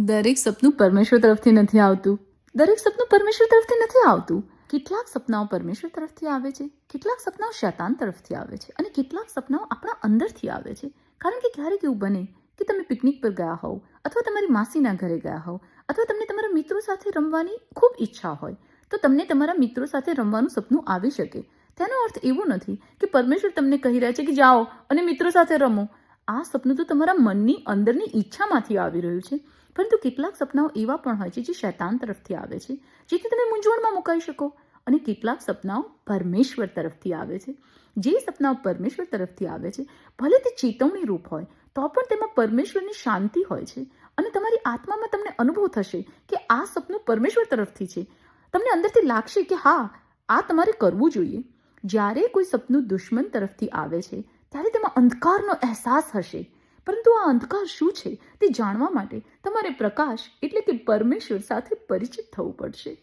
દરેક સપનું પરમેશ્વર તરફથી નથી આવતું. દરેક સપનું પરમેશ્વર તરફથી નથી આવતું. કેટલાક સપનાઓ પરમેશ્વર તરફથી આવે છે, કેટલાક સપનાઓ શૈતાન તરફથી આવે છે અને કેટલાક સપનાઓ આપણા અંદરથી આવે છે. કારણ કે ક્યારેક એવું બને કે તમે પિકનિક પર ગયા હોવ, અથવા તમારી માસીના ઘરે ગયા હોવ, અથવા તમને તમારા મિત્રો સાથે રમવાની ખૂબ ઈચ્છા હોય, તો તમને તમારા મિત્રો સાથે રમવાનું સપનું આવી શકે. તેનો અર્થ એવો નથી કે પરમેશ્વર તમને કહી રહ્યા છે કે જાઓ અને મિત્રો સાથે રમો. આ સપનું તો તમારા મનની અંદરની ઈચ્છામાંથી આવી રહ્યું છે. પરંતુ કેટલાક સપનાઓ એવા પણ હોય છે જે શૈતાન તરફથી આવે છે, જેથી તમે મૂંઝવણમાં મુકાઈ શકો. અને કેટલાક સપનાઓ પરમેશ્વર તરફથી આવે છે. જે સપનાઓ પરમેશ્વર તરફથી આવે છે, ભલે તે ચેતવણી રૂપ હોય, તો પણ તેમાં પરમેશ્વરની શાંતિ હોય છે. અને તમારી આત્મામાં તમને અનુભવ થશે કે આ સપનું પરમેશ્વર તરફથી છે. તમને અંદરથી લાગશે કે હા, આ તમારે કરવું જોઈએ. જ્યારે કોઈ સપનું દુશ્મન તરફથી આવે છે, ત્યારે તેમાં અંધકારનો અહેસાસ હશે. પરંતુ આ અંધકાર શું છે તે જાણવા માટે તમારે પ્રકાશ એટલે કે પરમેશ્વર સાથે પરિચિત થવું પડશે.